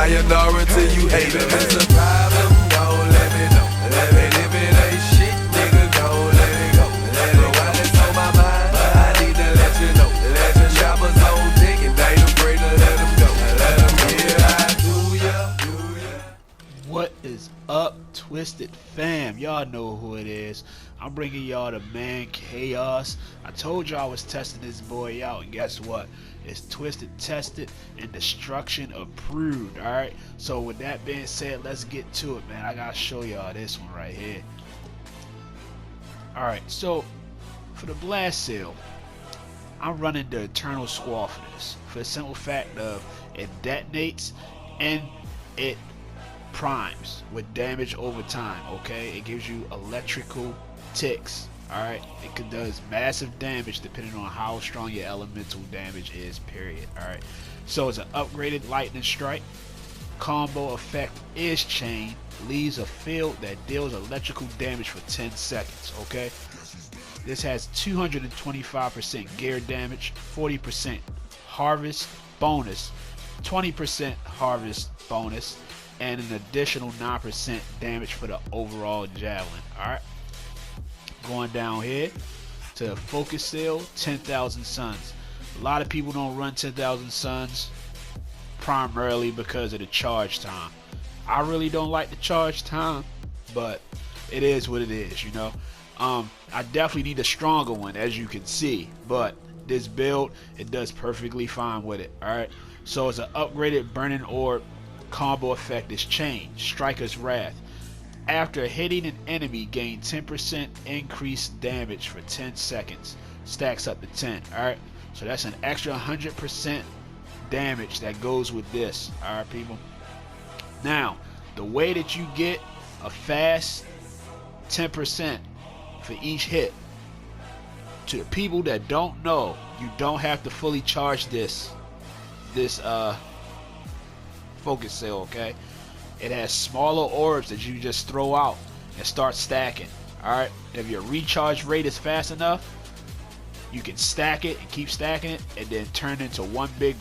sayonara to you haters. It's a problem, gon' let me know. Let me if it ain't shit, nigga, gon' let it go. Let it go. It's on my mind, I need to let you know. Let the choppers on dick and they the breaker, let them go. Let them hear I do ya. What is up, Twisted fam? Y'all know who it is. I'm bringing y'all the man KAYWS. I told y'all I was testing this boy out, and guess what? It's twisted, tested, and destruction approved. Alright, so with that being said, let's get to it, man. I gotta show y'all this one right here. Alright, so for the blast sale, I'm running the Eternal Squall for this, for the simple fact of it detonates and it primes with damage over time. Okay, it gives you electrical ticks. Alright, it does massive damage depending on how strong your elemental damage is, period. Alright, so it's an upgraded lightning strike. Combo effect is chain, leaves a field that deals electrical damage for 10 seconds. Okay, this has 225% gear damage, 40% harvest bonus, 20% harvest bonus, and an additional 9% damage for the overall javelin. Alright, going down here to focus sale, 10,000 suns. A lot of people don't run 10,000 suns primarily because of the charge time. I really don't like the charge time, but it is what it is, you know. I definitely need a stronger one, as you can see, but this build, it does perfectly fine with it. Alright, so it's an upgraded burning orb. Combo effect is chain, Striker's Wrath. After hitting an enemy, gain 10% increased damage for 10 seconds. Stacks up to 10. Alright, so that's an extra 100% damage that goes with this. Alright, people. Now, the way that you get a fast 10% for each hit, to the people that don't know, you don't have to fully charge this focus cell. Okay, it has smaller orbs that you just throw out and start stacking. Alright, if your recharge rate is fast enough, you can stack it and keep stacking it, and then turn it into one big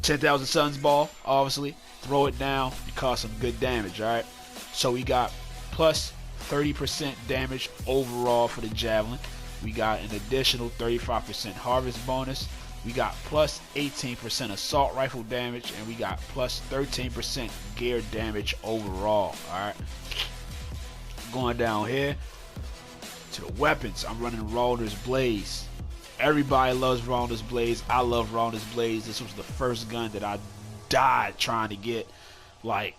10,000 suns ball. Obviously, throw it down and cause some good damage. Alright, so we got plus 30% damage overall for the javelin. We got an additional 35% harvest bonus. We got plus 18% assault rifle damage, and we got plus 13% gear damage overall. Alright, going down here to the weapons, I'm running Rauner's Blaze. Everybody loves Rauner's Blaze. I love Rauner's Blaze. This was the first gun that I died trying to get. Like,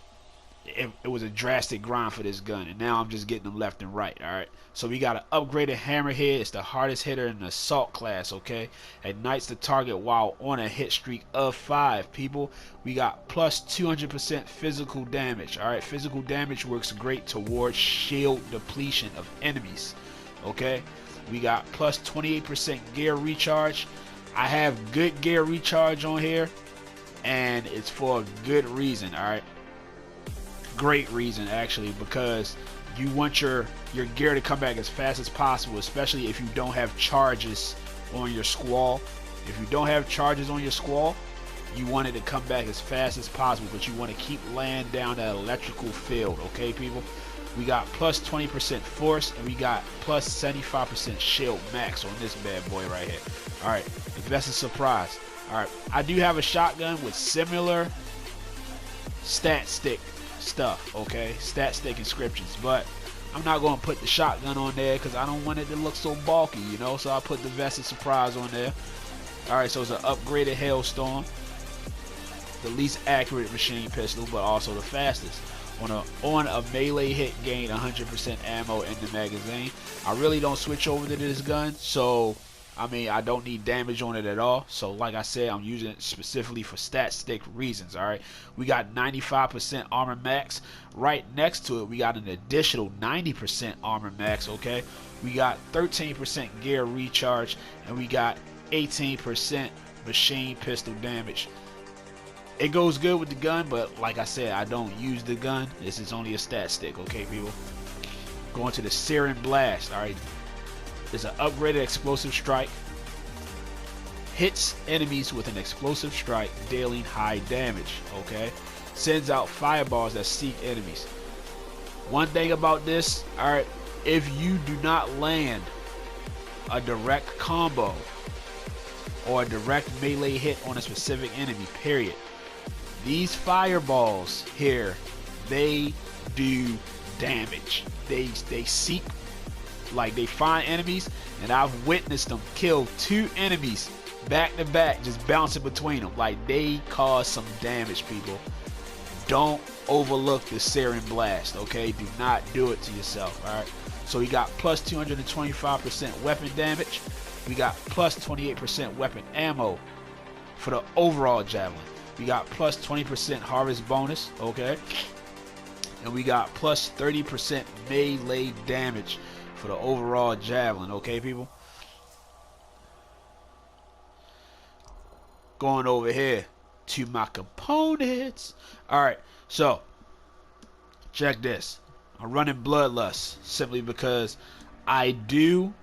it was a drastic grind for this gun, and now I'm just getting them left and right. Alright, so we got an upgraded hammerhead. It's the hardest hitter in the assault class. Okay, ignites the target while on a hit streak of 5. People, we got plus 200% physical damage. Alright, physical damage works great towards shield depletion of enemies. Okay, we got plus 28% gear recharge. I have good gear recharge on here, and it's for a good reason. Alright, great reason actually, because you want your gear to come back as fast as possible, especially if you don't have charges on your squall. If you don't have charges on your squall, you want it to come back as fast as possible, but you want to keep laying down that electrical field. Okay, people, we got plus 20% force, and we got plus 75% shield max on this bad boy right here. Alright, that's a surprise. Alright, I do have a shotgun with similar stat stick stuff, okay, stat stick inscriptions, but I'm not going to put the shotgun on there because I don't want it to look so bulky, you know, so I put the Vest of Surprise on there. Alright, so it's an upgraded Hailstorm, the least accurate machine pistol, but also the fastest. On a melee hit, gain 100% ammo in the magazine. I really don't switch over to this gun, so I mean, I don't need damage on it at all. So like I said, I'm using it specifically for stat stick reasons. Alright, we got 95% armor max. Right next to it, we got an additional 90% armor max. Okay, we got 13% gear recharge, and we got 18% machine pistol damage. It goes good with the gun, but like I said, I don't use the gun. This is only a stat stick. Okay, people, going to the Searing Blast. Alright, it's an upgraded explosive strike. hits enemies with an explosive strike, dealing high damage. Okay, sends out fireballs that seek enemies. One thing about this, alright, if you do not land a direct combo or a direct melee hit on a specific enemy, period, these fireballs here, they do damage. They seek, like, they find enemies, and I've witnessed them kill 2 enemies back to back, just bouncing between them. Like, they cause some damage, people. Don't overlook the Sarin Blast, okay? Do not do it to yourself, alright? So we got plus 225% weapon damage. We got plus 28% weapon ammo for the overall javelin. We got plus 20% harvest bonus, okay? And we got plus 30% melee damage for the overall javelin, okay, people? Going over here to my components. Alright, so check this. I'm running Bloodlust simply because I do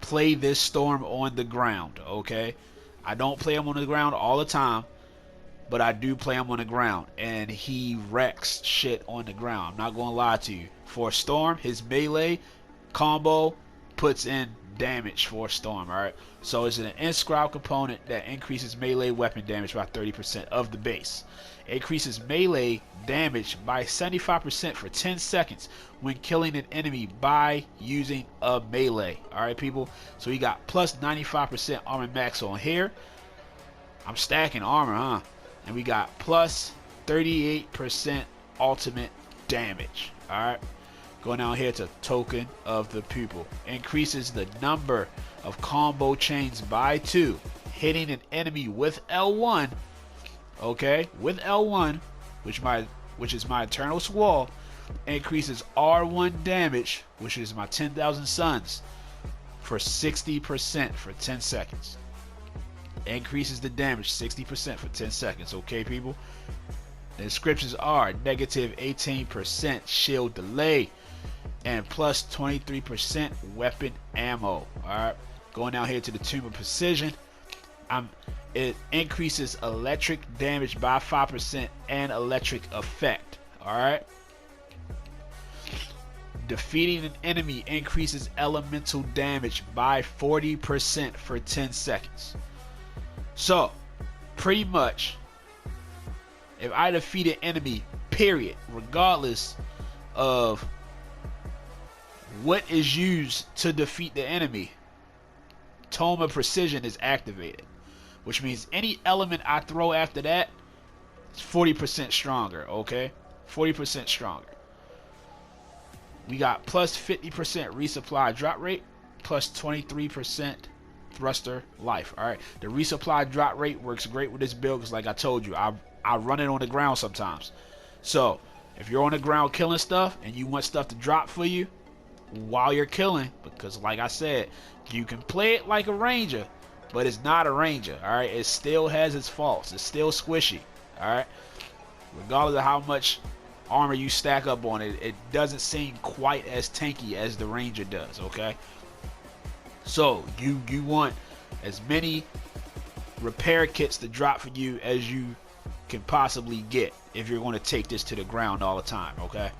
play this Storm on the ground, okay? I don't play him on the ground all the time, but I do play him on the ground, and he wrecks shit on the ground. I'm not gonna lie to you. For Storm, his melee combo puts in damage for Storm, alright? So it's an inscribed component that increases melee weapon damage by 30% of the base. It increases melee damage by 75% for 10 seconds when killing an enemy by using a melee. Alright, people? So you got plus 95% armor max on here. I'm stacking armor, huh? And we got plus 38% ultimate damage. Alright? Going down here to Token of the Pupil. Increases the number of combo chains by 2. Hitting an enemy with L1. Okay? With L1, which is my Eternal Squall. Increases R1 damage, which is my 10,000 Suns, for 60% for 10 seconds. Increases the damage 60% for 10 seconds. Okay, people? The descriptions are negative 18% shield delay and plus 23% weapon ammo. Alright, going down here to the Tomb of Precision. It increases electric damage by 5% and electric effect. Alright, defeating an enemy increases elemental damage by 40% for 10 seconds. So, pretty much, if I defeat an enemy, period, regardless of what is used to defeat the enemy, Tome of Precision is activated. Which means any element I throw after that is 40% stronger, okay? 40% stronger. We got plus 50% resupply drop rate, plus 23% thruster life. Alright, the resupply drop rate works great with this build because, like I told you, I run it on the ground sometimes. So if you're on the ground killing stuff and you want stuff to drop for you while you're killing, because like I said, you can play it like a ranger, but it's not a ranger. Alright, it still has its faults. It's still squishy. Alright, regardless of how much armor you stack up on it, it doesn't seem quite as tanky as the ranger does. Okay, so you want as many repair kits to drop for you as you can possibly get if you're going to take this to the ground all the time. Okay,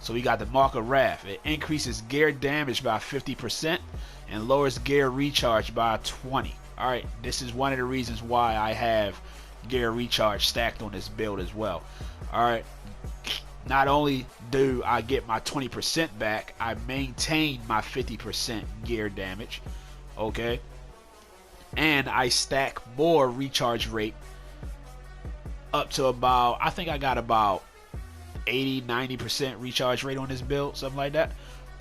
so we got the Mark of Wrath. It increases gear damage by 50% and lowers gear recharge by 20. Alright, this is one of the reasons why I have gear recharge stacked on this build as well. Alright, not only do I get my 20% back, I maintain my 50% gear damage. Okay, and I stack more recharge rate up to about, I think I got about 80-90% recharge rate on this build, something like that,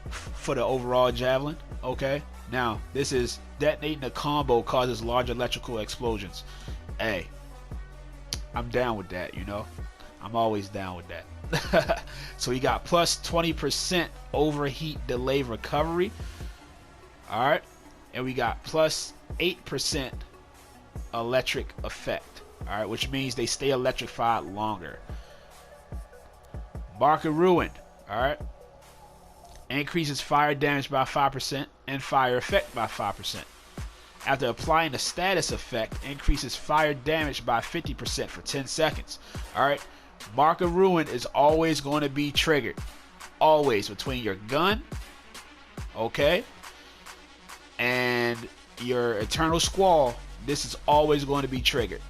for the overall javelin. Okay, now this is detonating a combo causes large electrical explosions. Hey, I'm down with that, you know. I'm always down with that. So we got plus 20% overheat delay recovery. Alright, and we got plus 8% electric effect. Alright, which means they stay electrified longer. Bark of Ruin. Alright, increases fire damage by 5% and fire effect by 5%. After applying the status effect, increases fire damage by 50% for 10 seconds. Alright, Mark of Ruin is always going to be triggered. Always between your gun, okay, and your Eternal Squall. This is always going to be triggered.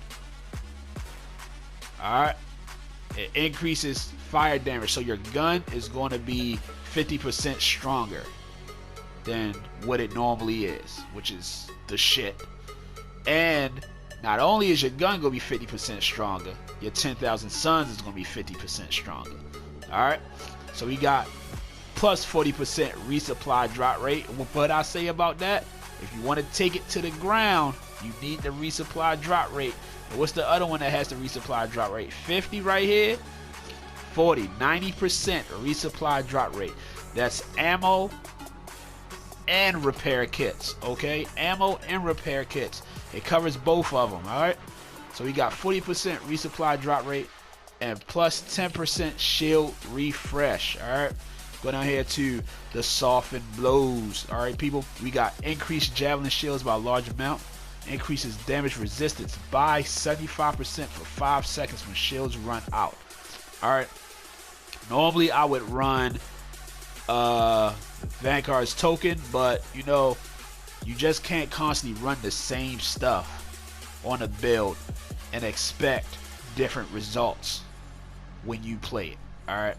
Alright, it increases fire damage, so your gun is going to be 50% stronger than what it normally is, which is the shit. And not only is your gun going to be 50% stronger, your 10,000 Suns is going to be 50% stronger. Alright, so we got plus 40% resupply drop rate. What I say about that? If you want to take it to the ground, you need the resupply drop rate. And what's the other one that has the resupply drop rate? 50 right here. 40, 90% resupply drop rate. That's ammo and repair kits, okay? Ammo and repair kits. It covers both of them, all right? So we got 40% resupply drop rate and plus 10% shield refresh, all right? Go down here to the softened blows, all right, people? We got increased javelin shields by a large amount. Increases damage resistance by 75% for 5 seconds when shields run out. Alright. Normally I would run Vanguard's token, but you know, you just can't constantly run the same stuff on a build and expect different results when you play it. Alright.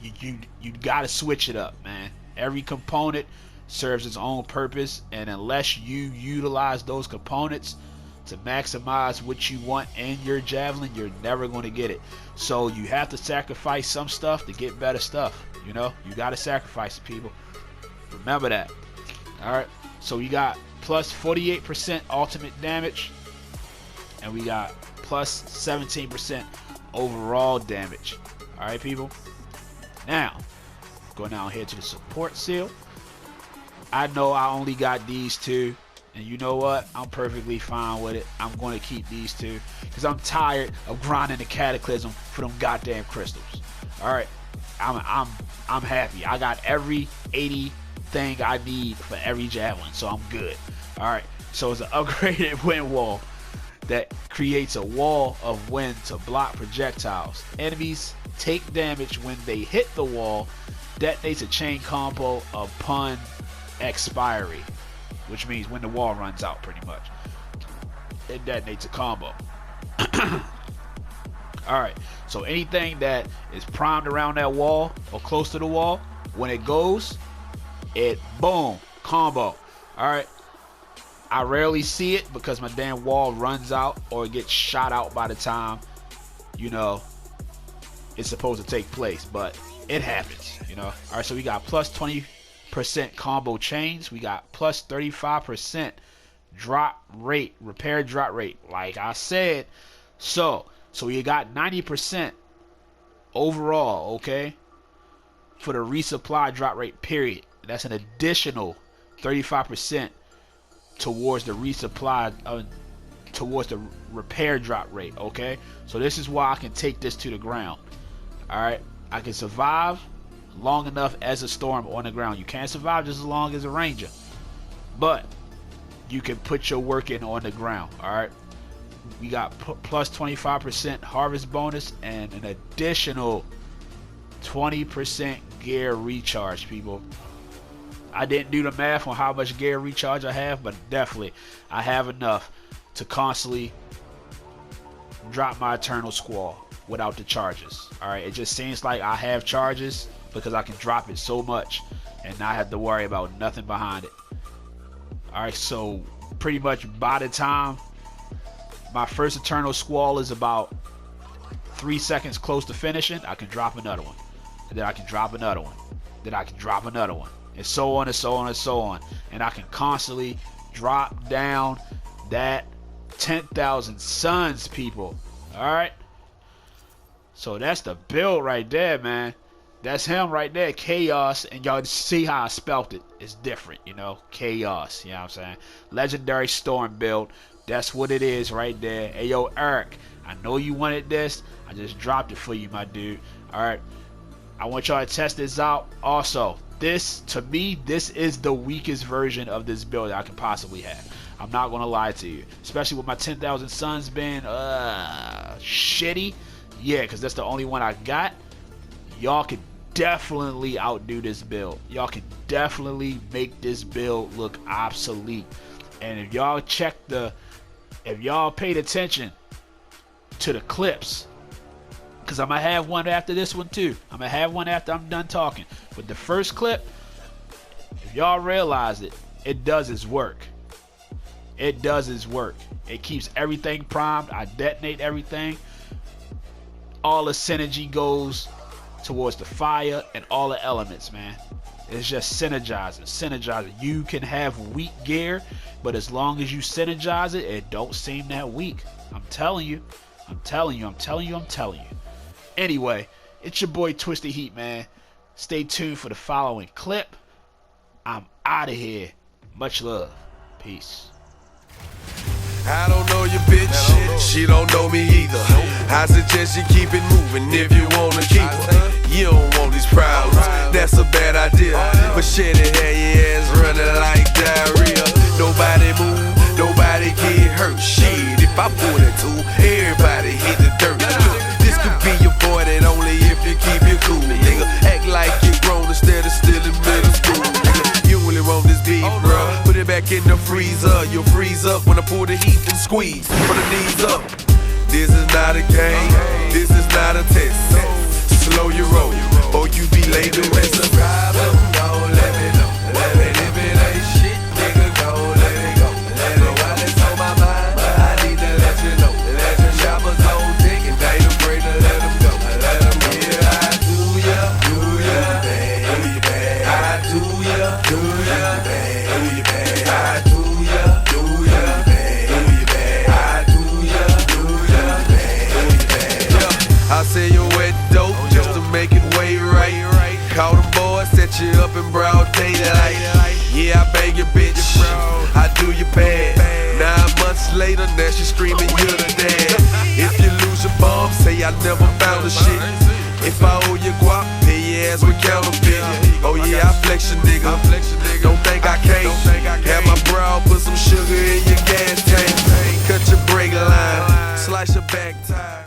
You gotta switch it up, man. Every component serves its own purpose, and unless you utilize those components to maximize what you want in your javelin, you're never going to get it. So you have to sacrifice some stuff to get better stuff. You know, you got to sacrifice it, people. Remember that. Alright, so we got plus 48% ultimate damage, and we got plus 17% overall damage. Alright, people. Now, going down here to the support seal. I know I only got these two, and you know what? I'm perfectly fine with it. I'm going to keep these two because I'm tired of grinding the Cataclysm for them goddamn crystals. All right, I'm happy. I got every 80 thing I need for every javelin, so I'm good. All right, so it's an upgraded wind wall that creates a wall of wind to block projectiles. Enemies take damage when they hit the wall. Detonates a chain combo upon expiry, which means when the wall runs out, pretty much. It detonates a combo. Alright, so anything that is primed around that wall or close to the wall, when it goes, it boom, combo. Alright, I rarely see it because my damn wall runs out or it gets shot out by the time, you know, it's supposed to take place, but it happens, you know. Alright, so we got plus 20% combo chains. We got plus 35% drop rate, repair drop rate, like I said. So you got 90% overall, okay, for the resupply drop rate, period. That's an additional 35% towards the resupply, towards the repair drop rate, okay? So this is why I can take this to the ground. Alright, I can survive long enough as a storm on the ground. You can't survive just as long as a ranger, but you can put your work in on the ground. Alright, we got plus 25% harvest bonus and an additional 20% gear recharge, people. I didn't do the math on how much gear recharge I have, but definitely I have enough to constantly drop my Eternal Squall without the charges. Alright, it just seems like I have charges because I can drop it so much and not have to worry about nothing behind it. Alright, so pretty much by the time my first Eternal Squall is about 3 seconds close to finishing, I can drop another one. And then I can drop another one. Then I can drop another one. And so on and so on and so on. And I can constantly drop down that 10,000 suns, people. Alright? So that's the build right there, man. That's him right there, KAYAWS. And y'all see how I spelt it. It's different, you know. KAYAWS, you know what I'm saying? Legendary Storm build. That's what it is right there. Hey, yo, Eric, I know you wanted this. I just dropped it for you, my dude. Alright. I want y'all to test this out. Also, this, to me, this is the weakest version of this build that I can possibly have. I'm not gonna lie to you, especially with my 10,000 Suns being shitty. Yeah, because that's the only one I got. Y'all could definitely outdo this build. Y'all could definitely make this build look obsolete. And if y'all if y'all paid attention to the clips, because I'm gonna have one after this one too. I'm gonna have one after I'm done talking. But the first clip, if y'all realize it, it does its work. It does its work. It keeps everything primed. I detonate everything. All the synergy goes towards the fire and all the elements, man. It's just synergizing. You can have weak gear, but as long as you synergize it, it don't seem that weak. I'm telling you. Anyway, it's your boy Twisted Heat, man. Stay tuned for the following clip. I'm out of here. Much love. Peace. I don't know your bitch, she don't know me either. I suggest you keep it moving if you wanna keep her. You don't want these problems, that's a bad idea. But shit, it had your ass running like diarrhea. Nobody move, nobody get hurt. Shit, if I pull that tool, everybody hit the dirt. Look, this could be avoided only if you keep it cool, nigga. Act like you're grown instead of still in middle school, nigga. You really want this beef, bro? Put it back in the freezer. You'll freeze up when I pull the heat and squeeze. Put the knees up. This is not a game. This is not a test. Slow your roll, or you be late to rest. It's a problem. Don't let me know. If it ain't shit, nigga, don't let it go. While it's on my mind, I need to let you know. Let your choppers on dick and they afraid to let them go. Let them hear I do ya, bad. I do ya, bad. I do ya, bad. I do ya, bad. I say you wet dope just to make it way right. Call them boys, set you up in broad daylight. Yeah, I bang your bitch, I do you bad. 9 months later, now she screaming you're the dad. If you lose your bomb, say I never found a shit. If I owe you guap, pay your ass with counterfeit. Oh yeah, I flex your nigga. Don't think I can't. Have my brow, put some sugar in your gas tank. Cut your brake line, slice your back tire.